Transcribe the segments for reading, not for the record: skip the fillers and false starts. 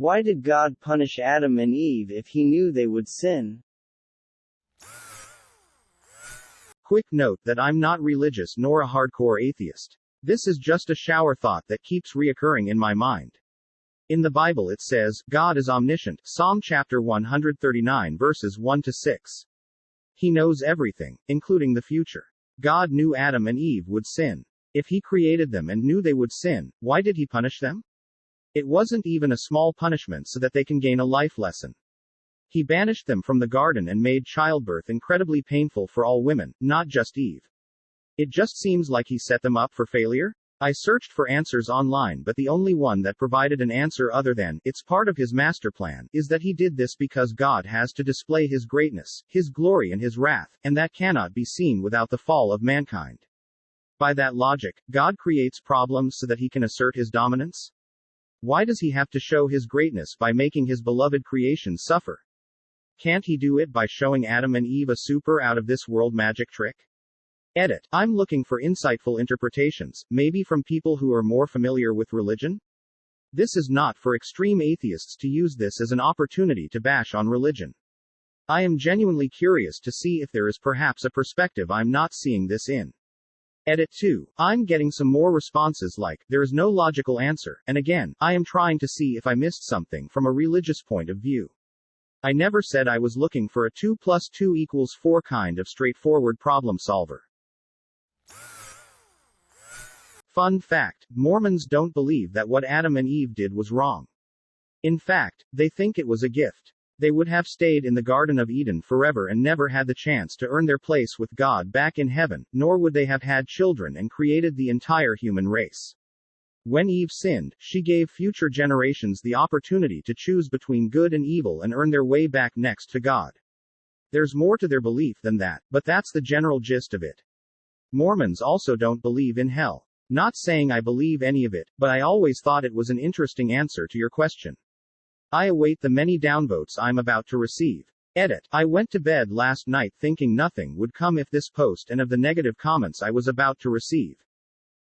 Why did God punish Adam and Eve if he knew they would sin? Quick note that I'm not religious nor a hardcore atheist. This is just a shower thought that keeps reoccurring in my mind. In the Bible it says, God is omniscient, Psalm chapter 139 verses 1 to 6. He knows everything, including the future. God knew Adam and Eve would sin. If he created them and knew they would sin, why did he punish them? It wasn't even a small punishment so that they can gain a life lesson. He banished them from the garden and made childbirth incredibly painful for all women, not just Eve. It just seems like he set them up for failure. I searched for answers online, but the only one that provided an answer other than, it's part of his master plan, is that he did this because God has to display his greatness, his glory and his wrath, and that cannot be seen without the fall of mankind. By that logic, God creates problems so that he can assert his dominance? Why does he have to show his greatness by making his beloved creation suffer? Can't he do it by showing Adam and Eve a super out of this world magic trick? Edit. I'm looking for insightful interpretations, maybe from people who are more familiar with religion? This is not for extreme atheists to use this as an opportunity to bash on religion. I am genuinely curious to see if there is perhaps a perspective I'm not seeing this in. Edit 2. I'm getting some more responses like, there is no logical answer, and again, I am trying to see if I missed something from a religious point of view. I never said I was looking for a 2 plus 2 equals 4 kind of straightforward problem solver. Fun fact, Mormons don't believe that what Adam and Eve did was wrong. In fact, they think it was a gift. They would have stayed in the Garden of Eden forever and never had the chance to earn their place with God back in heaven, nor would they have had children and created the entire human race. When Eve sinned, she gave future generations the opportunity to choose between good and evil and earn their way back next to God. There's more to their belief than that, but that's the general gist of it. Mormons also don't believe in hell. Not saying I believe any of it, but I always thought it was an interesting answer to your question. I await the many downvotes I'm about to receive. Edit. I went to bed last night thinking nothing would come of this post and of the negative comments I was about to receive.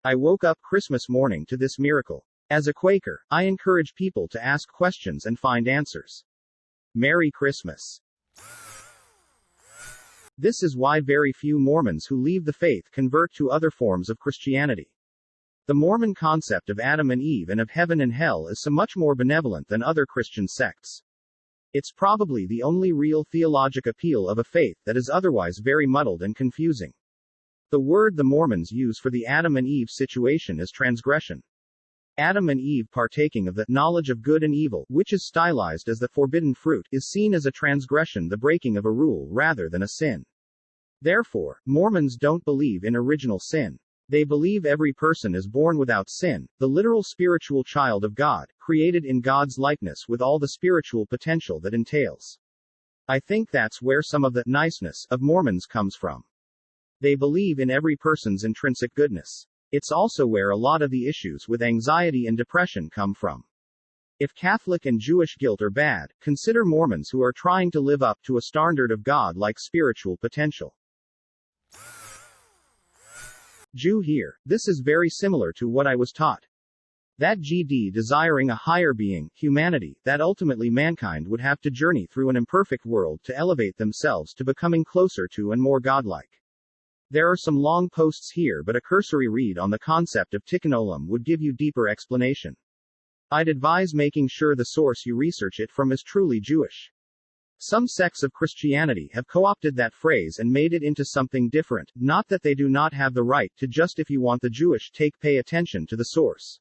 I woke up Christmas morning to this miracle. As a Quaker, I encourage people to ask questions and find answers. Merry Christmas. This is why very few Mormons who leave the faith convert to other forms of Christianity. The Mormon concept of Adam and Eve and of heaven and hell is so much more benevolent than other Christian sects. It's probably the only real theologic appeal of a faith that is otherwise very muddled and confusing. The word the Mormons use for the Adam and Eve situation is transgression. Adam and Eve partaking of the knowledge of good and evil, which is stylized as the forbidden fruit, is seen as a transgression, the breaking of a rule rather than a sin. Therefore, Mormons don't believe in original sin. They believe every person is born without sin, the literal spiritual child of God, created in God's likeness with all the spiritual potential that entails. I think that's where some of the niceness of Mormons comes from. They believe in every person's intrinsic goodness. It's also where a lot of the issues with anxiety and depression come from. If Catholic and Jewish guilt are bad, consider Mormons who are trying to live up to a standard of God-like spiritual potential. Jew here. This is very similar to what I was taught. That GD desiring a higher being, humanity, that ultimately mankind would have to journey through an imperfect world to elevate themselves to becoming closer to and more godlike. There are some long posts here, but a cursory read on the concept of tikkun olam would give you deeper explanation. I'd advise making sure the source you research it from is truly Jewish. Some sects of Christianity have co-opted that phrase and made it into something different, not that they do not have the right to, just if you want the Jewish take, pay attention to the source.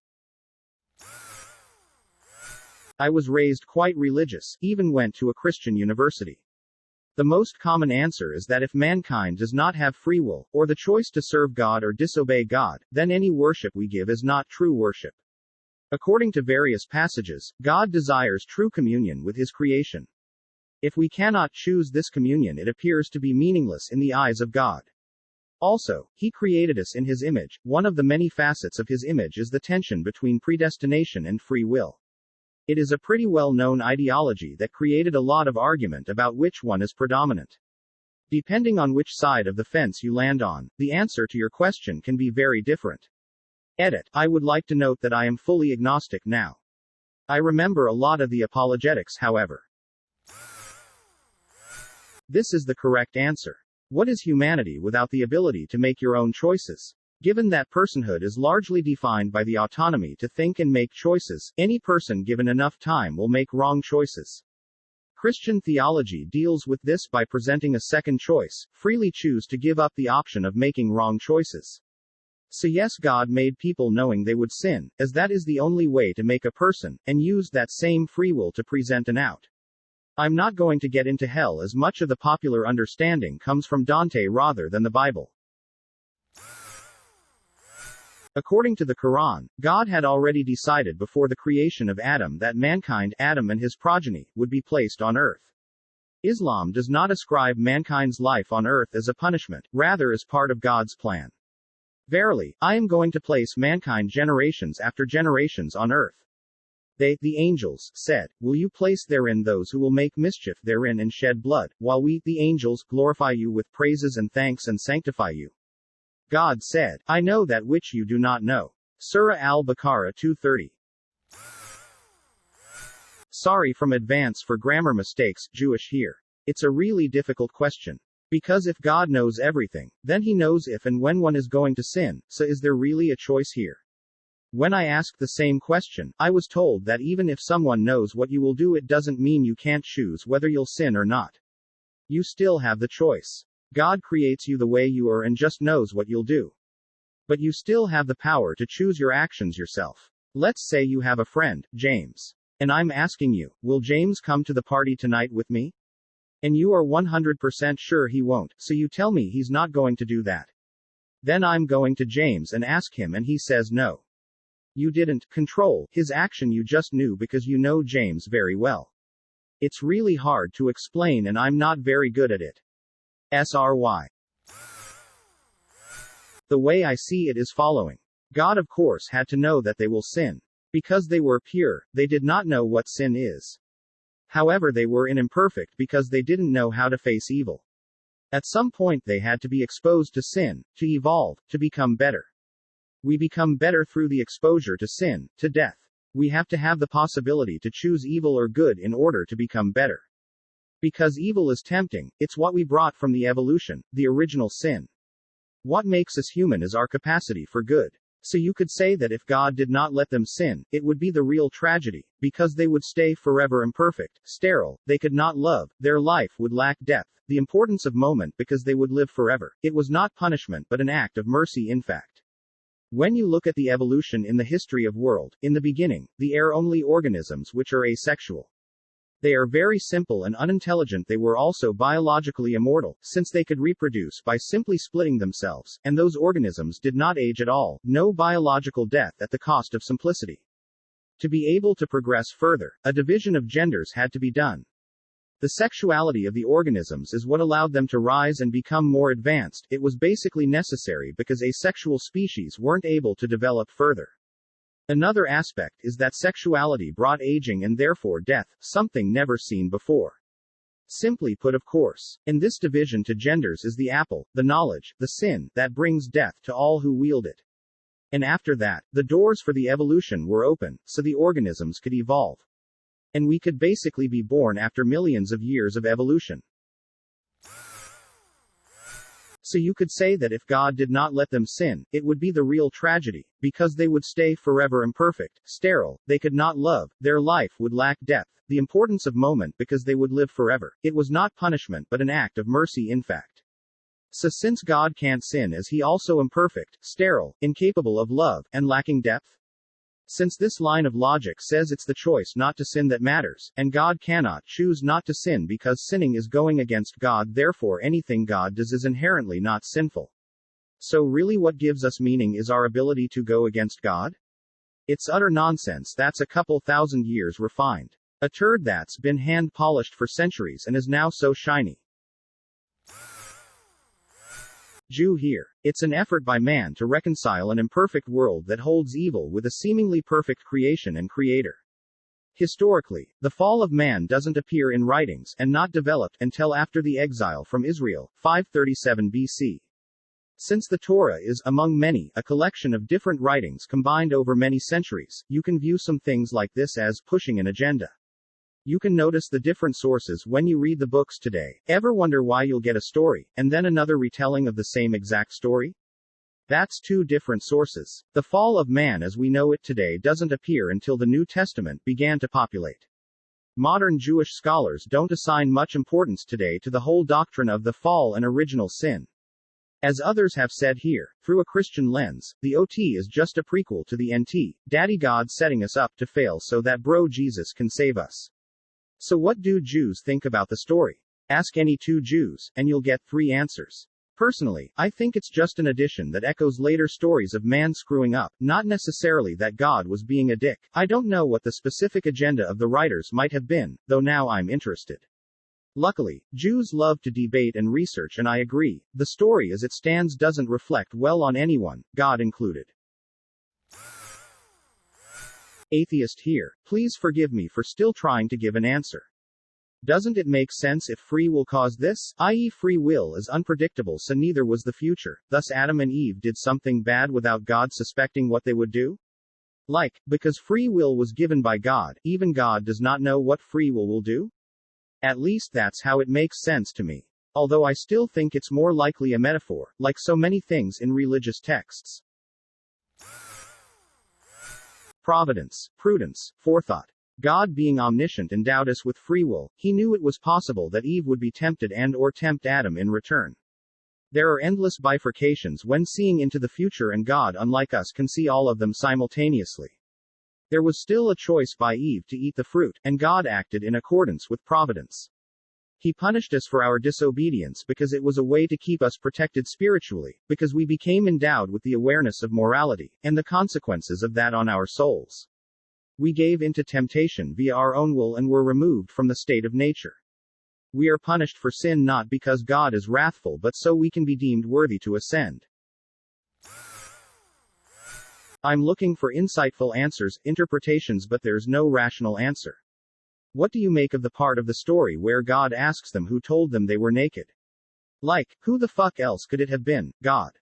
I was raised quite religious, even went to a Christian university. The most common answer is that if mankind does not have free will, or the choice to serve God or disobey God, then any worship we give is not true worship. According to various passages, God desires true communion with his creation. If we cannot choose this communion, it appears to be meaningless in the eyes of God. Also, he created us in his image. One of the many facets of his image is the tension between predestination and free will. It is a pretty well-known ideology that created a lot of argument about which one is predominant. Depending on which side of the fence you land on, the answer to your question can be very different. Edit. I would like to note that I am fully agnostic now. I remember a lot of the apologetics, however. This is the correct answer. What is humanity without the ability to make your own choices? Given that personhood is largely defined by the autonomy to think and make choices, any person given enough time will make wrong choices. Christian theology deals with this by presenting a second choice: freely choose to give up the option of making wrong choices. So yes, God made people knowing they would sin, as that is the only way to make a person, and used that same free will to present an out. I'm not going to get into hell, as much of the popular understanding comes from Dante rather than the Bible. According to the Quran, God had already decided before the creation of Adam that mankind, Adam and his progeny, would be placed on earth. Islam does not ascribe mankind's life on earth as a punishment, rather as part of God's plan. Verily, I am going to place mankind generations after generations on earth. They, the angels, said, will you place therein those who will make mischief therein and shed blood, while we, the angels, glorify you with praises and thanks and sanctify you? God said, I know that which you do not know. Surah Al-Baqarah 2:30. Sorry from advance for grammar mistakes, Jewish here. It's a really difficult question. Because if God knows everything, then he knows if and when one is going to sin, so is there really a choice here? When I asked the same question, I was told that even if someone knows what you will do, it doesn't mean you can't choose whether you'll sin or not. You still have the choice. God creates you the way you are and just knows what you'll do. But you still have the power to choose your actions yourself. Let's say you have a friend, James. And I'm asking you, will James come to the party tonight with me? And you are 100% sure he won't, so you tell me he's not going to do that. Then I'm going to James and ask him and he says no. You didn't control his action, you just knew because you know James very well. It's really hard to explain and I'm not very good at it. SRY. The way I see it is following. God of course had to know that they will sin. Because they were pure, they did not know what sin is. However, they were imperfect because they didn't know how to face evil. At some point they had to be exposed to sin, to evolve, to become better. We become better through the exposure to sin, to death. We have to have the possibility to choose evil or good in order to become better. Because evil is tempting, it's what we brought from the evolution, the original sin. What makes us human is our capacity for good. So you could say that if God did not let them sin, it would be the real tragedy, because they would stay forever imperfect, sterile, they could not love, their life would lack depth, the importance of moment because they would live forever. It was not punishment but an act of mercy in fact. When you look at the evolution in the history of world, in the beginning, the air-only organisms which are asexual. They are very simple and unintelligent. They were also biologically immortal, since they could reproduce by simply splitting themselves, and those organisms did not age at all, no biological death at the cost of simplicity. To be able to progress further, a division of genders had to be done. The sexuality of the organisms is what allowed them to rise and become more advanced. It was basically necessary because asexual species weren't able to develop further. Another aspect is that sexuality brought aging and therefore death, something never seen before. Simply put, of course, in this division to genders is the apple, the knowledge, the sin, that brings death to all who wield it. And after that, the doors for the evolution were open, so the organisms could evolve. And we could basically be born after millions of years of evolution. So you could say that if God did not let them sin, it would be the real tragedy, because they would stay forever imperfect, sterile, they could not love, their life would lack depth, the importance of moment because they would live forever. It was not punishment but an act of mercy in fact. So since God can't sin, is he also imperfect, sterile, incapable of love, and lacking depth? Since this line of logic says it's the choice not to sin that matters, and God cannot choose not to sin because sinning is going against God, therefore anything God does is inherently not sinful. So really what gives us meaning is our ability to go against God? It's utter nonsense that's a couple thousand years refined. A turd that's been hand polished for centuries and is now so shiny. Jew here. It's an effort by man to reconcile an imperfect world that holds evil with a seemingly perfect creation and creator. Historically, the fall of man doesn't appear in writings, and not developed until after the exile from Israel, 537 BC. Since the Torah is, among many, a collection of different writings combined over many centuries, you can view some things like this as pushing an agenda. You can notice the different sources when you read the books today. Ever wonder why you'll get a story, and then another retelling of the same exact story? That's two different sources. The fall of man as we know it today doesn't appear until the New Testament began to populate. Modern Jewish scholars don't assign much importance today to the whole doctrine of the fall and original sin. As others have said here, through a Christian lens, the OT is just a prequel to the NT, Daddy God setting us up to fail so that bro Jesus can save us. So what do Jews think about the story? Ask any two Jews, and you'll get 3 answers. Personally, I think it's just an addition that echoes later stories of man screwing up, not necessarily that God was being a dick. I don't know what the specific agenda of the writers might have been, though now I'm interested. Luckily, Jews love to debate and research, and I agree, the story as it stands doesn't reflect well on anyone, God included. Atheist here, please forgive me for still trying to give an answer. Doesn't it make sense if free will caused this? I.e., free will is unpredictable, so neither was the future. Thus Adam and Eve did something bad without God suspecting what they would do? Like, because free will was given by God, even God does not know what free will do? At least that's how it makes sense to me. Although I still think it's more likely a metaphor, like so many things in religious texts. Providence, prudence, forethought. God being omniscient endowed us with free will, he knew it was possible that Eve would be tempted and/or tempt Adam in return. There are endless bifurcations when seeing into the future, and God, unlike us, can see all of them simultaneously. There was still a choice by Eve to eat the fruit, and God acted in accordance with providence. He punished us for our disobedience because it was a way to keep us protected spiritually, because we became endowed with the awareness of morality, and the consequences of that on our souls. We gave into temptation via our own will and were removed from the state of nature. We are punished for sin not because God is wrathful but so we can be deemed worthy to ascend. I'm looking for insightful answers, interpretations, but there's no rational answer. What do you make of the part of the story where God asks them who told them they were naked? Like, who the fuck else could it have been? God.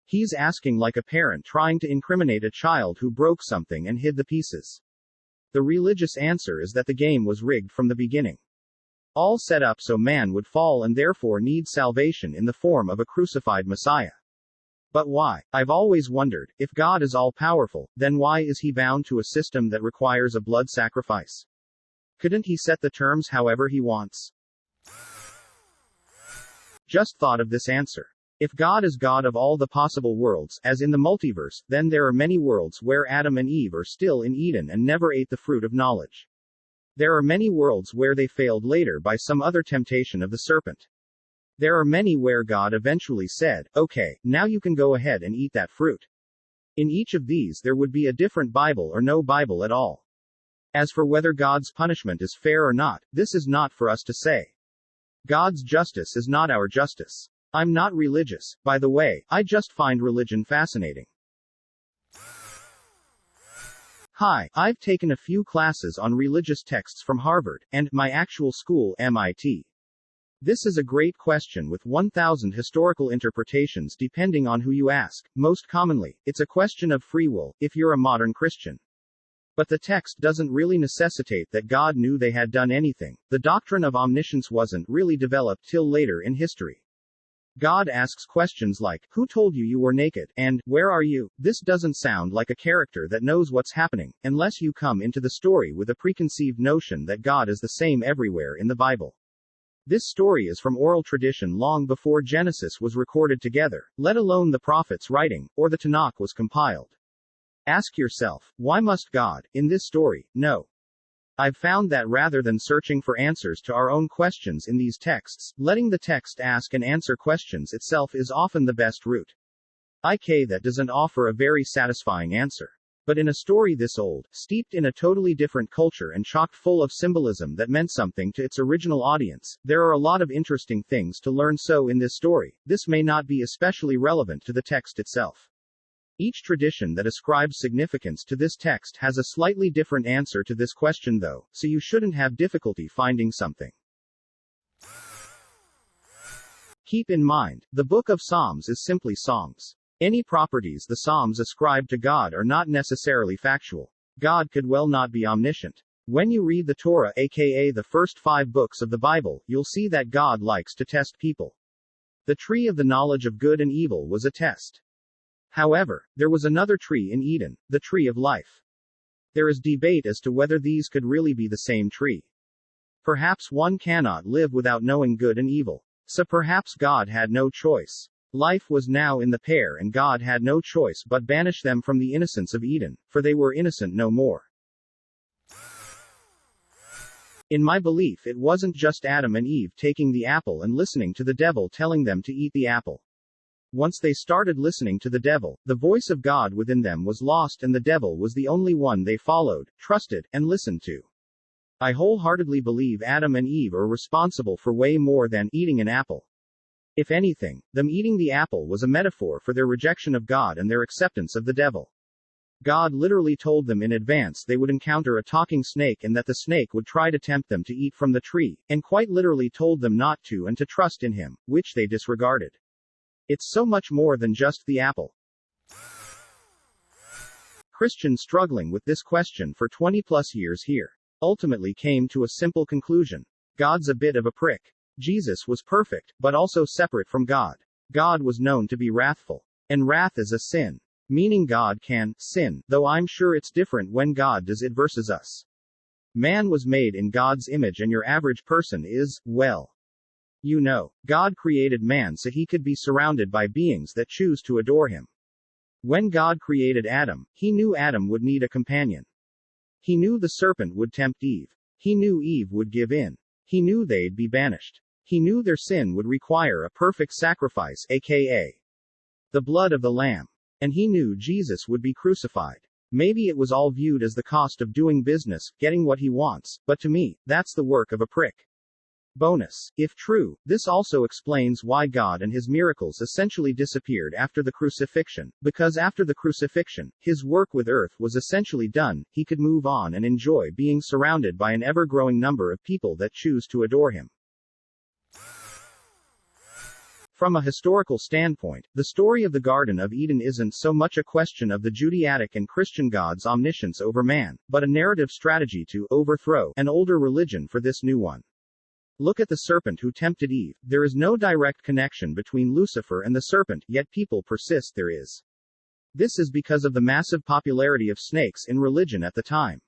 He's asking like a parent trying to incriminate a child who broke something and hid the pieces. The religious answer is that the game was rigged from the beginning. All set up so man would fall and therefore need salvation in the form of a crucified Messiah. But why? I've always wondered, if God is all-powerful, then why is he bound to a system that requires a blood sacrifice? Couldn't he set the terms however he wants? Just thought of this answer. If God is God of all the possible worlds, as in the multiverse, then there are many worlds where Adam and Eve are still in Eden and never ate the fruit of knowledge. There are many worlds where they failed later by some other temptation of the serpent. There are many where God eventually said, okay, now you can go ahead and eat that fruit. In each of these there would be a different Bible or no Bible at all. As for whether God's punishment is fair or not, this is not for us to say. God's justice is not our justice. I'm not religious, by the way, I just find religion fascinating. Hi, I've taken a few classes on religious texts from Harvard, and my actual school, MIT. This is a great question with 1,000 historical interpretations depending on who you ask. Most commonly, it's a question of free will, if you're a modern Christian. But the text doesn't really necessitate that God knew they had done anything. The doctrine of omniscience wasn't really developed till later in history. God asks questions like, who told you you were naked? And, where are you? This doesn't sound like a character that knows what's happening, unless you come into the story with a preconceived notion that God is the same everywhere in the Bible. This story is from oral tradition long before Genesis was recorded together, let alone the prophets writing, or the Tanakh was compiled. Ask yourself, why must God, in this story, know? I've found that rather than searching for answers to our own questions in these texts, letting the text ask and answer questions itself is often the best route. That doesn't offer a very satisfying answer. But in a story this old, steeped in a totally different culture and chock full of symbolism that meant something to its original audience, there are a lot of interesting things to learn. So in this story, this may not be especially relevant to the text itself. Each tradition that ascribes significance to this text has a slightly different answer to this question though, so you shouldn't have difficulty finding something. Keep in mind, the book of Psalms is simply songs. Any properties the Psalms ascribe to God are not necessarily factual. God could well not be omniscient. When you read the Torah, aka the first 5 books of the Bible, you'll see that God likes to test people. The tree of the knowledge of good and evil was a test. However, there was another tree in Eden, the tree of life. There is debate as to whether these could really be the same tree. Perhaps one cannot live without knowing good and evil. So perhaps God had no choice. Life was now in the pair and God had no choice but banish them from the innocence of Eden, for they were innocent no more. In my belief, it wasn't just Adam and Eve taking the apple and listening to the devil telling them to eat the apple. Once they started listening to the devil, the voice of God within them was lost and the devil was the only one they followed, trusted, and listened to. I wholeheartedly believe Adam and Eve are responsible for way more than eating an apple. If anything, them eating the apple was a metaphor for their rejection of God and their acceptance of the devil. God literally told them in advance they would encounter a talking snake and that the snake would try to tempt them to eat from the tree, and quite literally told them not to and to trust in him, which they disregarded. It's so much more than just the apple. Christians struggling with this question for 20 plus years here ultimately came to a simple conclusion. God's a bit of a prick. Jesus was perfect, but also separate from God. God was known to be wrathful. And wrath is a sin. Meaning God can sin, though I'm sure it's different when God does it versus us. Man was made in God's image and your average person is, well, you know, God created man so he could be surrounded by beings that choose to adore him. When God created Adam, he knew Adam would need a companion. He knew the serpent would tempt Eve. He knew Eve would give in. He knew they'd be banished. He knew their sin would require a perfect sacrifice, aka the blood of the Lamb. And he knew Jesus would be crucified. Maybe it was all viewed as the cost of doing business, getting what he wants, but to me, that's the work of a prick. Bonus. If true, this also explains why God and his miracles essentially disappeared after the crucifixion, because after the crucifixion, his work with earth was essentially done, he could move on and enjoy being surrounded by an ever-growing number of people that choose to adore him. From a historical standpoint, the story of the Garden of Eden isn't so much a question of the Judaic and Christian God's omniscience over man, but a narrative strategy to overthrow an older religion for this new one. Look at the serpent who tempted Eve. There is no direct connection between Lucifer and the serpent, yet people persist there is. This is because of the massive popularity of snakes in religion at the time.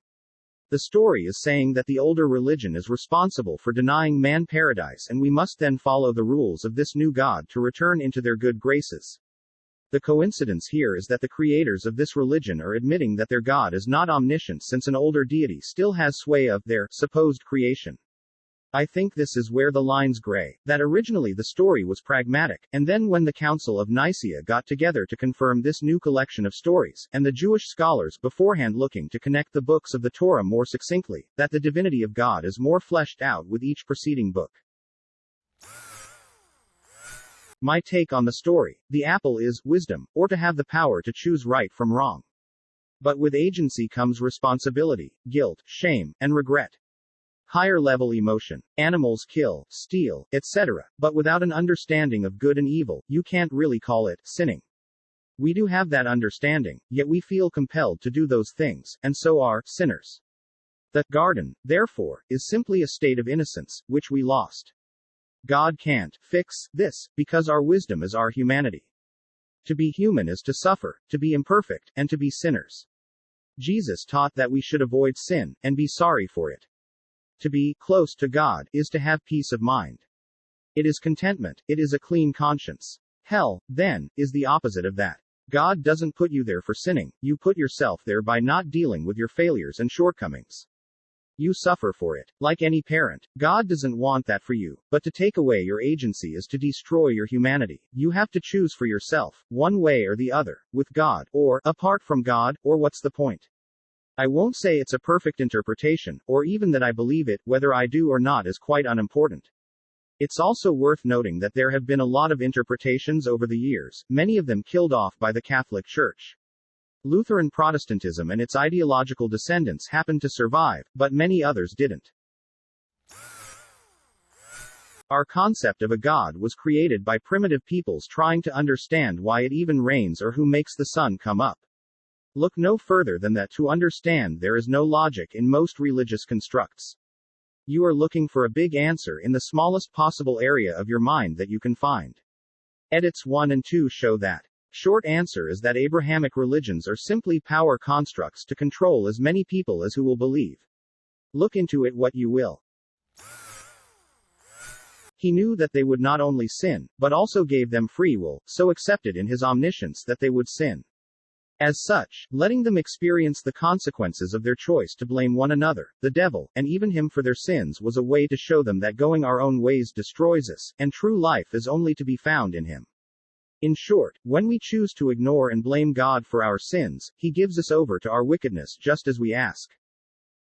The story is saying that the older religion is responsible for denying man paradise and we must then follow the rules of this new God to return into their good graces. The coincidence here is that the creators of this religion are admitting that their God is not omniscient since an older deity still has sway of their supposed creation. I think this is where the lines gray, that originally the story was pragmatic, and then when the Council of Nicaea got together to confirm this new collection of stories, and the Jewish scholars beforehand looking to connect the books of the Torah more succinctly, that the divinity of God is more fleshed out with each preceding book. My take on the story, the apple is wisdom, or to have the power to choose right from wrong. But with agency comes responsibility, guilt, shame, and regret. Higher level emotion. Animals kill, steal, etc., but without an understanding of good and evil, you can't really call it sinning. We do have that understanding, yet we feel compelled to do those things, and so are sinners. The garden, therefore, is simply a state of innocence, which we lost. God can't fix this, because our wisdom is our humanity. To be human is to suffer, to be imperfect, and to be sinners. Jesus taught that we should avoid sin, and be sorry for it. To be close to God is to have peace of mind. It is contentment, it is a clean conscience. Hell, then, is the opposite of that. God doesn't put you there for sinning, you put yourself there by not dealing with your failures and shortcomings. You suffer for it. Like any parent, God doesn't want that for you, but to take away your agency is to destroy your humanity. You have to choose for yourself, one way or the other, with God, or apart from God, or what's the point? I won't say it's a perfect interpretation, or even that I believe it, whether I do or not is quite unimportant. It's also worth noting that there have been a lot of interpretations over the years, many of them killed off by the Catholic Church. Lutheran Protestantism and its ideological descendants happened to survive, but many others didn't. Our concept of a God was created by primitive peoples trying to understand why it even rains or who makes the sun come up. Look no further than that to understand there is no logic in most religious constructs. You are looking for a big answer in the smallest possible area of your mind that you can find. Edits 1 and 2 show that. Short answer is that Abrahamic religions are simply power constructs to control as many people as who will believe. Look into it what you will. He knew that they would not only sin, but also gave them free will, so accepted in his omniscience that they would sin. As such, letting them experience the consequences of their choice to blame one another, the devil, and even him for their sins was a way to show them that going our own ways destroys us, and true life is only to be found in him. In short, when we choose to ignore and blame God for our sins, he gives us over to our wickedness just as we ask.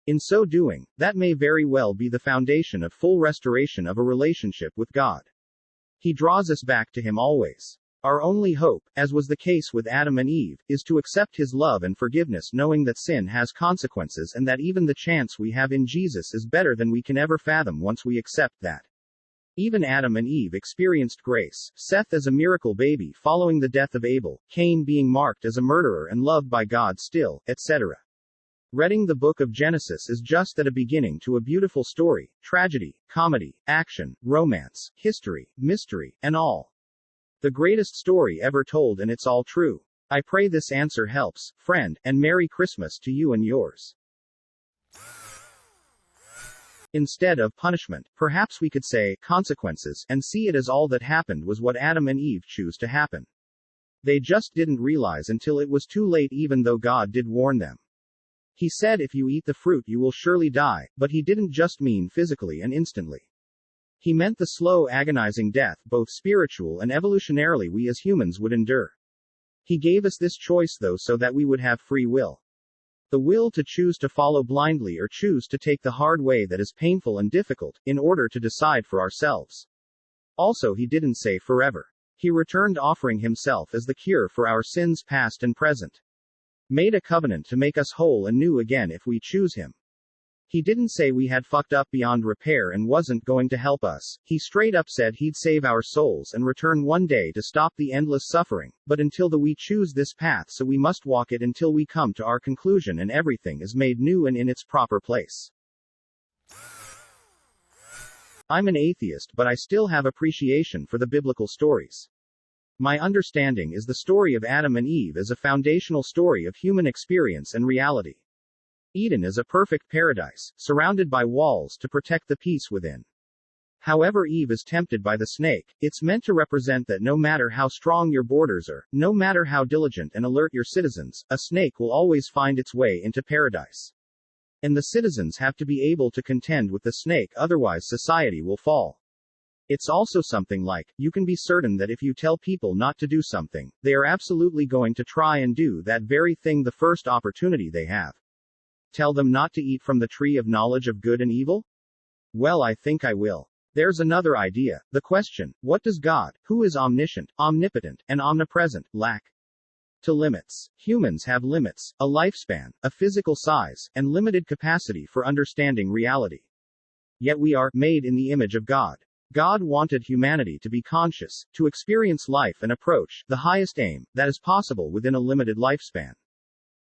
In so doing, that may very well be the foundation of full restoration of a relationship with God. He draws us back to him always. Our only hope, as was the case with Adam and Eve, is to accept his love and forgiveness knowing that sin has consequences and that even the chance we have in Jesus is better than we can ever fathom once we accept that. Even Adam and Eve experienced grace, Seth as a miracle baby following the death of Abel, Cain being marked as a murderer and loved by God still, etc. Reading the book of Genesis is just that a beginning to a beautiful story, tragedy, comedy, action, romance, history, mystery, and all. The greatest story ever told, and it's all true. I pray this answer helps, friend, and Merry Christmas to you and yours. Instead of punishment, perhaps we could say consequences, and see it as all that happened was what Adam and Eve choose to happen. They just didn't realize until it was too late, even though God did warn them. He said if you eat the fruit you will surely die, but he didn't just mean physically and instantly. He meant the slow agonizing death, both spiritual and evolutionarily, we as humans would endure. He gave us this choice though so that we would have free will. The will to choose to follow blindly or choose to take the hard way that is painful and difficult, in order to decide for ourselves. Also he didn't say forever. He returned offering himself as the cure for our sins past and present. Made a covenant to make us whole and new again if we choose him. He didn't say we had fucked up beyond repair and wasn't going to help us. He straight up said he'd save our souls and return one day to stop the endless suffering, but until we choose this path, so we must walk it until we come to our conclusion and everything is made new and in its proper place. I'm an atheist, but I still have appreciation for the biblical stories. My understanding is the story of Adam and Eve as a foundational story of human experience and reality. Eden is a perfect paradise, surrounded by walls to protect the peace within. However Eve is tempted by the snake, it's meant to represent that no matter how strong your borders are, no matter how diligent and alert your citizens, a snake will always find its way into paradise. And the citizens have to be able to contend with the snake, otherwise society will fall. It's also something like, you can be certain that if you tell people not to do something, they are absolutely going to try and do that very thing the first opportunity they have. Tell them not to eat from the tree of knowledge of good and evil? Well, I think I will. There's another idea. The question, what does God, who is omniscient, omnipotent, and omnipresent, lack? To limits. Humans have limits, a lifespan, a physical size, and limited capacity for understanding reality. Yet we are made in the image of God. God wanted humanity to be conscious, to experience life and approach the highest aim that is possible within a limited lifespan.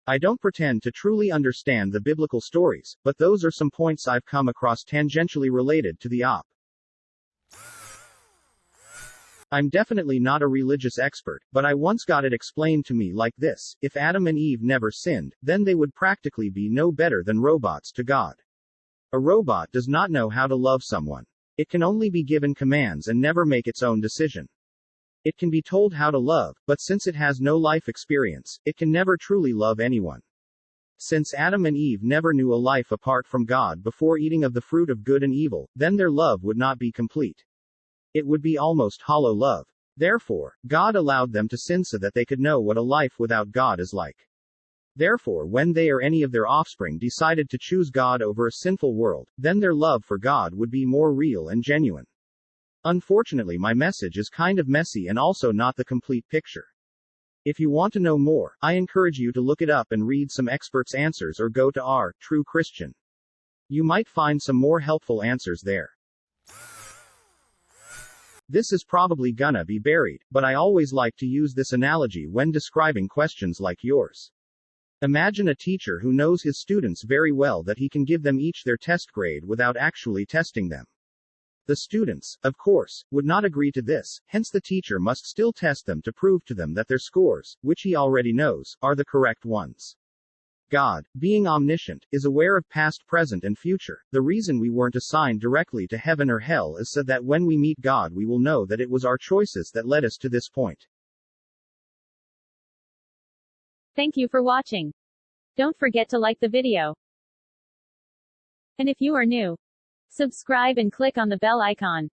I don't pretend to truly understand the biblical stories, but those are some points I've come across tangentially related to the op. I'm definitely not a religious expert, but I once got it explained to me like this: if Adam and Eve never sinned, then they would practically be no better than robots to God. A robot does not know how to love someone. It can only be given commands and never make its own decision. It can be told how to love, but since it has no life experience, it can never truly love anyone. Since Adam and Eve never knew a life apart from God before eating of the fruit of good and evil, then their love would not be complete. It would be almost hollow love. Therefore, God allowed them to sin so that they could know what a life without God is like. Therefore, when they or any of their offspring decided to choose God over a sinful world, then their love for God would be more real and genuine. Unfortunately, my message is kind of messy and also not the complete picture. If you want to know more, I encourage you to look it up and read some experts' answers or go to our True Christian. You might find some more helpful answers there. This is probably gonna be buried, but I always like to use this analogy when describing questions like yours. Imagine a teacher who knows his students very well that he can give them each their test grade without actually testing them. The students, of course, would not agree to this, hence the teacher must still test them to prove to them that their scores, which he already knows, are the correct ones. God, being omniscient, is aware of past, present, and future. The reason we weren't assigned directly to heaven or hell is so that when we meet God we will know that it was our choices that led us to this point. Thank you for watching. Don't forget to like the video. And if you are new, subscribe and click on the bell icon.